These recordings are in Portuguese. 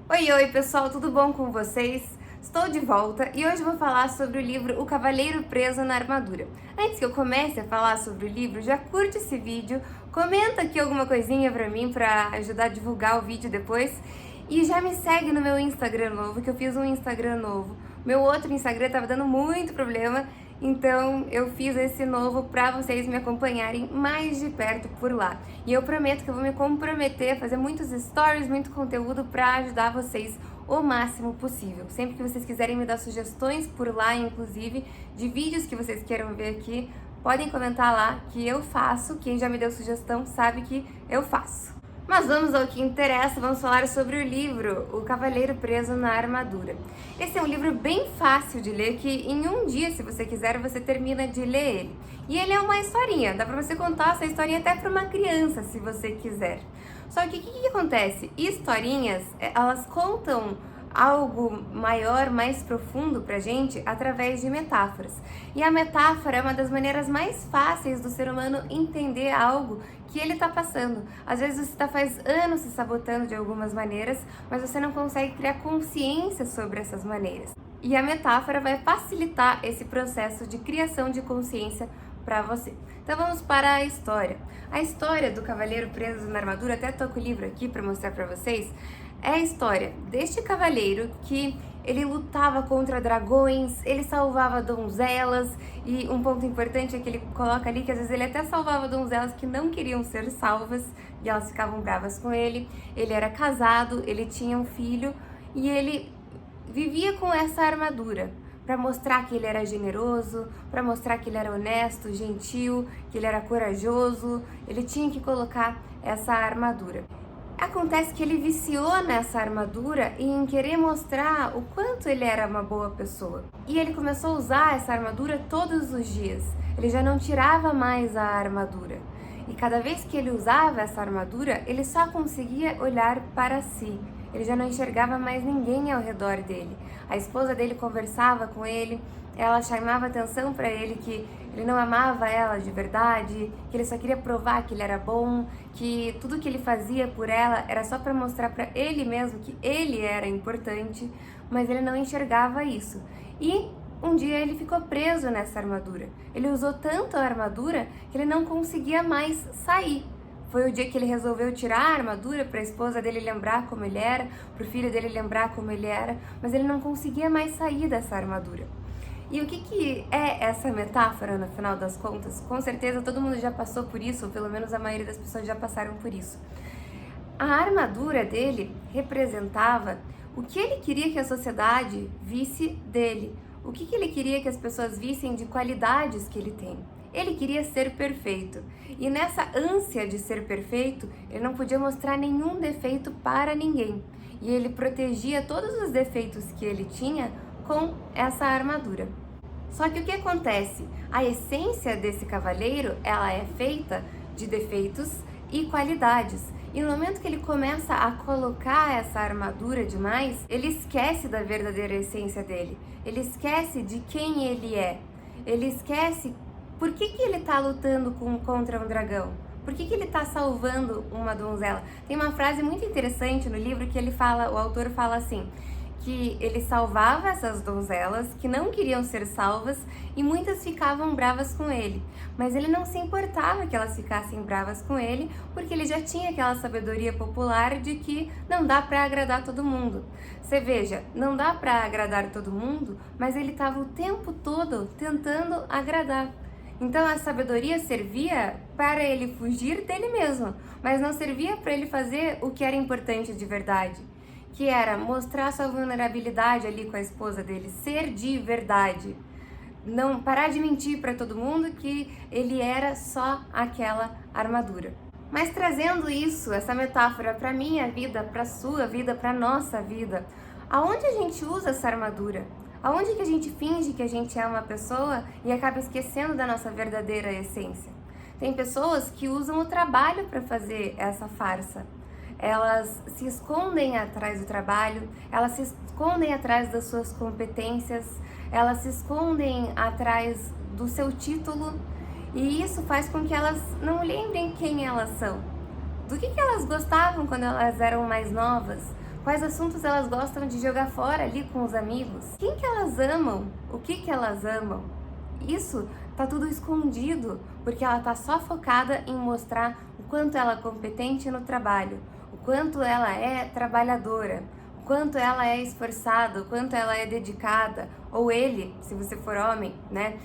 Oi, oi pessoal, tudo bom com vocês? Estou de volta e hoje vou falar sobre o livro O Cavaleiro Preso na Armadura. Antes que eu comece a falar sobre o livro, já curte esse vídeo, comenta aqui alguma coisinha pra mim pra ajudar a divulgar o vídeo depois e já me segue no meu Instagram novo, que eu fiz um Instagram novo. Meu outro Instagram tava dando muito problema, então eu fiz esse novo para vocês me acompanharem mais de perto por lá. E eu prometo que eu vou me comprometer a fazer muitos stories, muito conteúdo para ajudar vocês o máximo possível. Sempre que vocês quiserem me dar sugestões por lá, inclusive, de vídeos que vocês queiram ver aqui, podem comentar lá que eu faço. Quem já me deu sugestão sabe que eu faço. Mas vamos ao que interessa, vamos falar sobre o livro O Cavaleiro Preso na Armadura. Esse é um livro bem fácil de ler, que em um dia, se você quiser, você termina de ler ele. E ele é uma historinha, dá pra você contar essa historinha até pra uma criança, se você quiser. Só que o que acontece? Historinhas, elas contam algo maior, mais profundo pra gente através de metáforas. E a metáfora é uma das maneiras mais fáceis do ser humano entender algo que ele tá passando. Às vezes você faz anos se sabotando de algumas maneiras, mas você não consegue criar consciência sobre essas maneiras. E a metáfora vai facilitar esse processo de criação de consciência para você. Então vamos para a história. A história do Cavaleiro Preso na Armadura, até tô com o livro aqui para mostrar para vocês, é a história deste cavaleiro que ele lutava contra dragões, ele salvava donzelas, e um ponto importante é que ele coloca ali que às vezes ele até salvava donzelas que não queriam ser salvas e elas ficavam bravas com ele. Ele era casado, ele tinha um filho e ele vivia com essa armadura para mostrar que ele era generoso, para mostrar que ele era honesto, gentil, que ele era corajoso. Ele tinha que colocar essa armadura. Acontece que ele viciou nessa armadura e em querer mostrar o quanto ele era uma boa pessoa. E ele começou a usar essa armadura todos os dias. Ele já não tirava mais a armadura. E cada vez que ele usava essa armadura, ele só conseguia olhar para si. Ele já não enxergava mais ninguém ao redor dele. A esposa dele conversava com ele, ela chamava atenção para ele que ele não amava ela de verdade, que ele só queria provar que ele era bom, que tudo que ele fazia por ela era só para mostrar para ele mesmo que ele era importante, mas ele não enxergava isso. E um dia ele ficou preso nessa armadura. Ele usou tanto a armadura que ele não conseguia mais sair. Foi o dia que ele resolveu tirar a armadura para a esposa dele lembrar como ele era, para o filho dele lembrar como ele era, mas ele não conseguia mais sair dessa armadura. E o que é essa metáfora no final das contas? Com certeza todo mundo já passou por isso, ou pelo menos a maioria das pessoas já passaram por isso. A armadura dele representava o que ele queria que a sociedade visse dele, o que ele queria que as pessoas vissem de qualidades que ele tem. Ele queria ser perfeito, e nessa ânsia de ser perfeito, ele não podia mostrar nenhum defeito para ninguém. E ele protegia todos os defeitos que ele tinha com essa armadura. Só que o que acontece? A essência desse cavaleiro, ela é feita de defeitos e qualidades. E no momento que ele começa a colocar essa armadura demais, ele esquece da verdadeira essência dele. Ele esquece de quem ele é. Ele esquece por que ele está lutando contra um dragão. Por que ele está salvando uma donzela? Tem uma frase muito interessante no livro que ele fala, o autor fala assim, que ele salvava essas donzelas que não queriam ser salvas e muitas ficavam bravas com ele. Mas ele não se importava que elas ficassem bravas com ele, porque ele já tinha aquela sabedoria popular de que não dá para agradar todo mundo. Você veja, não dá para agradar todo mundo, mas ele estava o tempo todo tentando agradar. Então a sabedoria servia para ele fugir dele mesmo, mas não servia para ele fazer o que era importante de verdade, que era mostrar sua vulnerabilidade ali com a esposa dele, ser de verdade, não parar de mentir para todo mundo que ele era só aquela armadura. Mas trazendo isso, essa metáfora para minha vida, para sua vida, para nossa vida, aonde a gente usa essa armadura? Aonde que a gente finge que a gente é uma pessoa e acaba esquecendo da nossa verdadeira essência? Tem pessoas que usam o trabalho para fazer essa farsa. Elas se escondem atrás do trabalho, elas se escondem atrás das suas competências, elas se escondem atrás do seu título, e isso faz com que elas não lembrem quem elas são, do que elas gostavam quando elas eram mais novas, Quais assuntos elas gostam de jogar fora ali com os amigos? Quem que elas amam? O que que elas amam? Isso tá tudo escondido, porque ela tá só focada em mostrar o quanto ela é competente no trabalho, o quanto ela é trabalhadora, o quanto ela é esforçada, o quanto ela é dedicada, ou ele, se você for homem, né?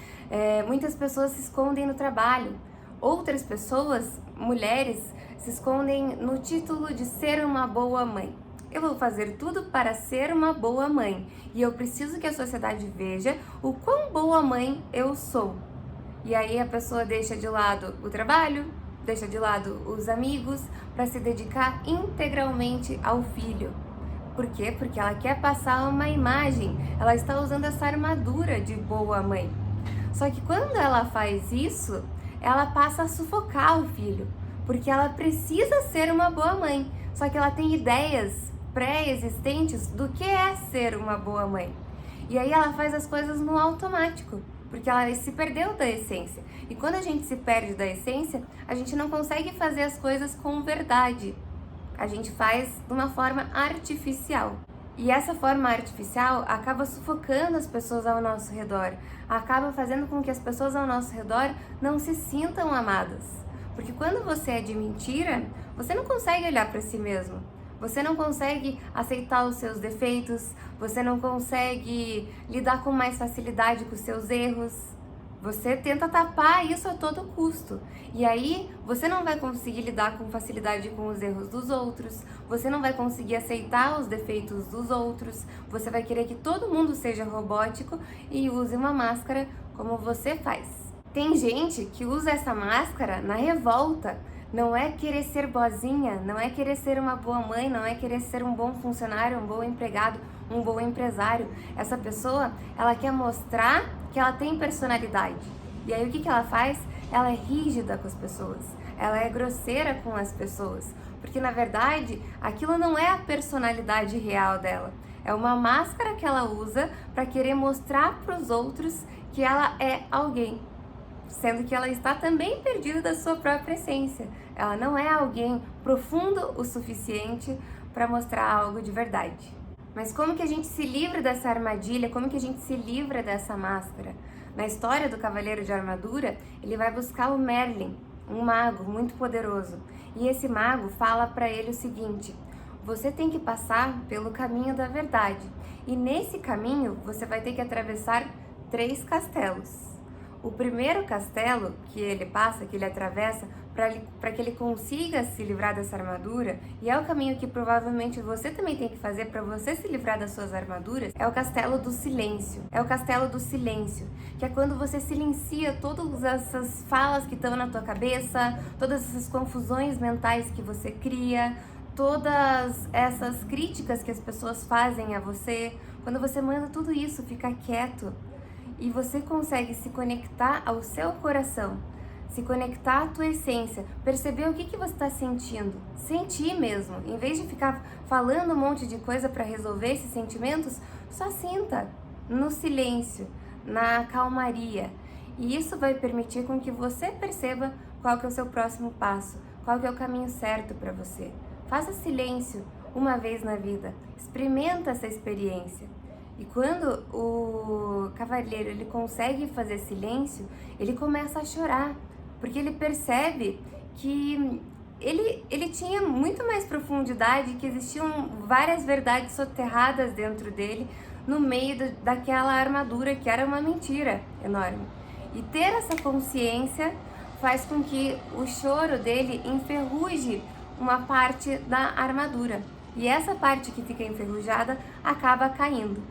Muitas pessoas se escondem no trabalho, outras pessoas, mulheres, se escondem no título de ser uma boa mãe. Eu vou fazer tudo para ser uma boa mãe e eu preciso que a sociedade veja o quão boa mãe eu sou. E aí a pessoa deixa de lado o trabalho, deixa de lado os amigos para se dedicar integralmente ao filho. Por quê? Porque ela quer passar uma imagem, ela está usando essa armadura de boa mãe. Só que quando ela faz isso, ela passa a sufocar o filho, porque ela precisa ser uma boa mãe, só que ela tem ideias pré-existentes do que é ser uma boa mãe. E aí ela faz as coisas no automático, porque ela se perdeu da essência. E quando a gente se perde da essência, a gente não consegue fazer as coisas com verdade. A gente faz de uma forma artificial. E essa forma artificial acaba sufocando as pessoas ao nosso redor, acaba fazendo com que as pessoas ao nosso redor não se sintam amadas. Porque quando você é de mentira, você não consegue olhar para si mesmo. Você não consegue aceitar os seus defeitos, você não consegue lidar com mais facilidade com os seus erros. Você tenta tapar isso a todo custo. E aí, você não vai conseguir lidar com facilidade com os erros dos outros, você não vai conseguir aceitar os defeitos dos outros, você vai querer que todo mundo seja robótico e use uma máscara como você faz. Tem gente que usa essa máscara na revolta. Não é querer ser boazinha, não é querer ser uma boa mãe, não é querer ser um bom funcionário, um bom empregado, um bom empresário. Essa pessoa, ela quer mostrar que ela tem personalidade. E aí o que ela faz? Ela é rígida com as pessoas, ela é grosseira com as pessoas. Porque na verdade, aquilo não é a personalidade real dela. É uma máscara que ela usa para querer mostrar para os outros que ela é alguém. Sendo que ela está também perdida da sua própria essência. Ela não é alguém profundo o suficiente para mostrar algo de verdade. Mas como que a gente se livra dessa armadilha? Como que a gente se livra dessa máscara? Na história do Cavaleiro de Armadura, ele vai buscar o Merlin, um mago muito poderoso. E esse mago fala para ele o seguinte: você tem que passar pelo caminho da verdade. E nesse caminho, você vai ter que atravessar 3 castelos. O primeiro castelo que ele passa, que ele atravessa, para que ele consiga se livrar dessa armadura, e é o caminho que provavelmente você também tem que fazer para você se livrar das suas armaduras, é o castelo do silêncio. É o castelo do silêncio, que é quando você silencia todas essas falas que estão na tua cabeça, todas essas confusões mentais que você cria, todas essas críticas que as pessoas fazem a você. Quando você manda tudo isso ficar quieto, e você consegue se conectar ao seu coração, se conectar à tua essência, perceber o que você está sentindo, sentir mesmo, em vez de ficar falando um monte de coisa para resolver esses sentimentos, só sinta no silêncio, na calmaria. E isso vai permitir com que você perceba qual que é o seu próximo passo, qual que é o caminho certo para você. Faça silêncio uma vez na vida, experimenta essa experiência. E quando o cavaleiro ele consegue fazer silêncio, ele começa a chorar, porque ele percebe que ele tinha muito mais profundidade, que existiam várias verdades soterradas dentro dele, no meio daquela armadura que era uma mentira enorme. E ter essa consciência faz com que o choro dele enferruje uma parte da armadura. E essa parte que fica enferrujada acaba caindo.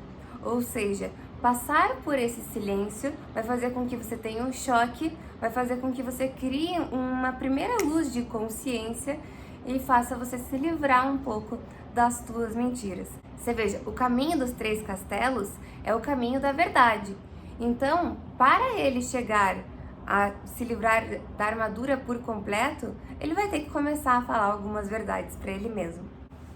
Ou seja, passar por esse silêncio vai fazer com que você tenha um choque, vai fazer com que você crie uma primeira luz de consciência e faça você se livrar um pouco das tuas mentiras. Você veja, o caminho dos 3 castelos é o caminho da verdade. Então, para ele chegar a se livrar da armadura por completo, ele vai ter que começar a falar algumas verdades para ele mesmo.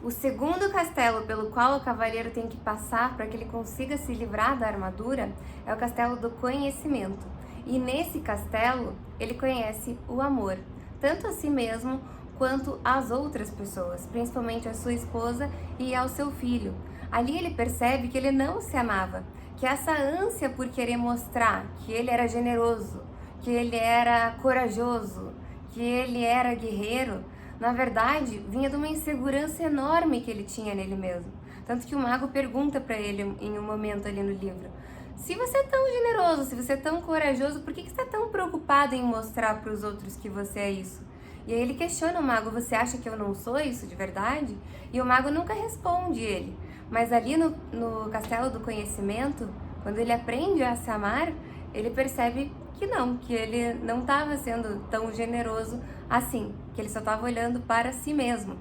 O segundo castelo pelo qual o cavaleiro tem que passar para que ele consiga se livrar da armadura é o castelo do conhecimento. E nesse castelo, ele conhece o amor, tanto a si mesmo quanto às outras pessoas, principalmente a sua esposa e ao seu filho. Ali ele percebe que ele não se amava, que essa ânsia por querer mostrar que ele era generoso, que ele era corajoso, que ele era guerreiro, na verdade, vinha de uma insegurança enorme que ele tinha nele mesmo. Tanto que o mago pergunta para ele em um momento ali no livro: se você é tão generoso, se você é tão corajoso, por que você está tão preocupado em mostrar para os outros que você é isso? E aí ele questiona o mago: você acha que eu não sou isso de verdade? E o mago nunca responde ele. Mas ali no Castelo do Conhecimento, quando ele aprende a se amar, ele percebe que ele não estava sendo tão generoso assim, que ele só estava olhando para si mesmo.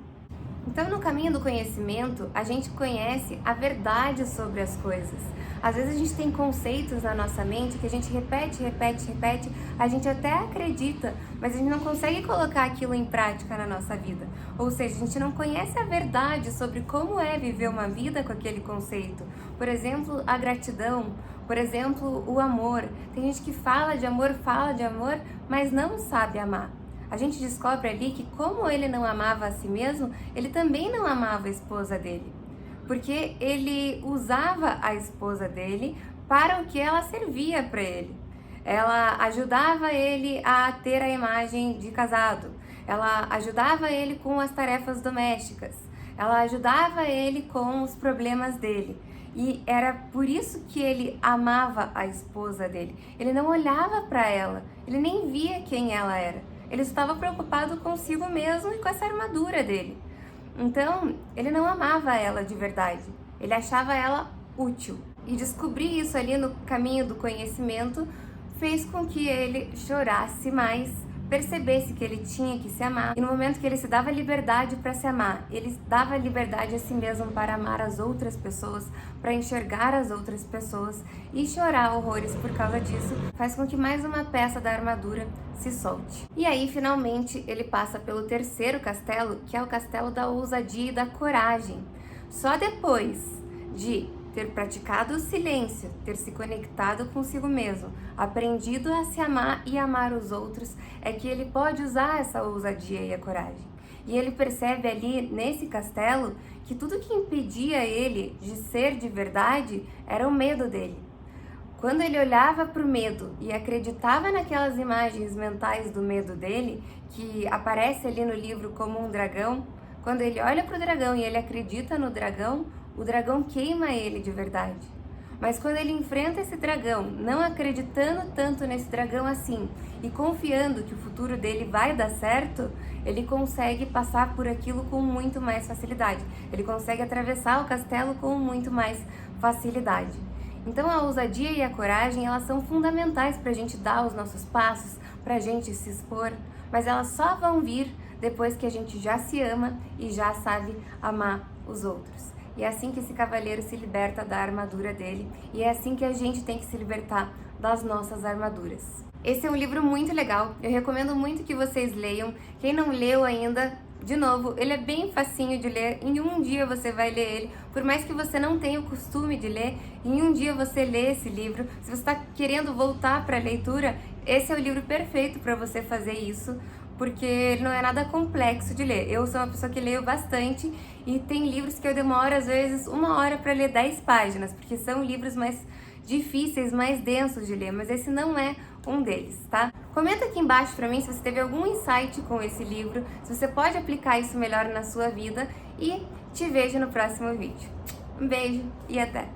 Então, no caminho do conhecimento, a gente conhece a verdade sobre as coisas. Às vezes a gente tem conceitos na nossa mente que a gente repete, a gente até acredita, mas a gente não consegue colocar aquilo em prática na nossa vida. Ou seja, a gente não conhece a verdade sobre como é viver uma vida com aquele conceito. Por exemplo, a gratidão, por exemplo, o amor. Tem gente que fala de amor, mas não sabe amar. A gente descobre ali que, como ele não amava a si mesmo, ele também não amava a esposa dele. Porque ele usava a esposa dele para o que ela servia para ele. Ela ajudava ele a ter a imagem de casado. Ela ajudava ele com as tarefas domésticas. Ela ajudava ele com os problemas dele. E era por isso que ele amava a esposa dele. Ele não olhava para ela, ele nem via quem ela era. Ele estava preocupado consigo mesmo e com essa armadura dele. Então, ele não amava ela de verdade. Ele achava ela útil. E descobrir isso ali no caminho do conhecimento fez com que ele chorasse mais, percebesse que ele tinha que se amar. E no momento que ele se dava liberdade para se amar, ele dava liberdade a si mesmo para amar as outras pessoas, para enxergar as outras pessoas e chorar horrores por causa disso, faz com que mais uma peça da armadura se solte. E aí, finalmente, ele passa pelo terceiro castelo, que é o castelo da ousadia e da coragem. Só depois de ter praticado o silêncio, ter se conectado consigo mesmo, aprendido a se amar e amar os outros, é que ele pode usar essa ousadia e a coragem. E ele percebe ali nesse castelo que tudo que impedia ele de ser de verdade era o medo dele. Quando ele olhava para o medo e acreditava naquelas imagens mentais do medo dele, que aparece ali no livro como um dragão, quando ele olha para o dragão e ele acredita no dragão, o dragão queima ele de verdade. Mas quando ele enfrenta esse dragão, não acreditando tanto nesse dragão assim e confiando que o futuro dele vai dar certo, ele consegue passar por aquilo com muito mais facilidade. Ele consegue atravessar o castelo com muito mais facilidade. Então a ousadia e a coragem, elas são fundamentais para a gente dar os nossos passos, para a gente se expor, mas elas só vão vir depois que a gente já se ama e já sabe amar os outros. E é assim que esse cavaleiro se liberta da armadura dele, e é assim que a gente tem que se libertar das nossas armaduras. Esse é um livro muito legal, eu recomendo muito que vocês leiam. Quem não leu ainda, de novo, ele é bem facinho de ler, em um dia você vai ler ele, por mais que você não tenha o costume de ler, em um dia você lê esse livro. Se você está querendo voltar para a leitura, esse é o livro perfeito para você fazer isso, porque ele não é nada complexo de ler. Eu sou uma pessoa que leio bastante e tem livros que eu demoro às vezes 1 hora para ler 10 páginas, porque são livros mais difíceis, mais densos de ler, mas esse não é um deles, tá? Comenta aqui embaixo pra mim se você teve algum insight com esse livro, se você pode aplicar isso melhor na sua vida, e te vejo no próximo vídeo. Um beijo e até!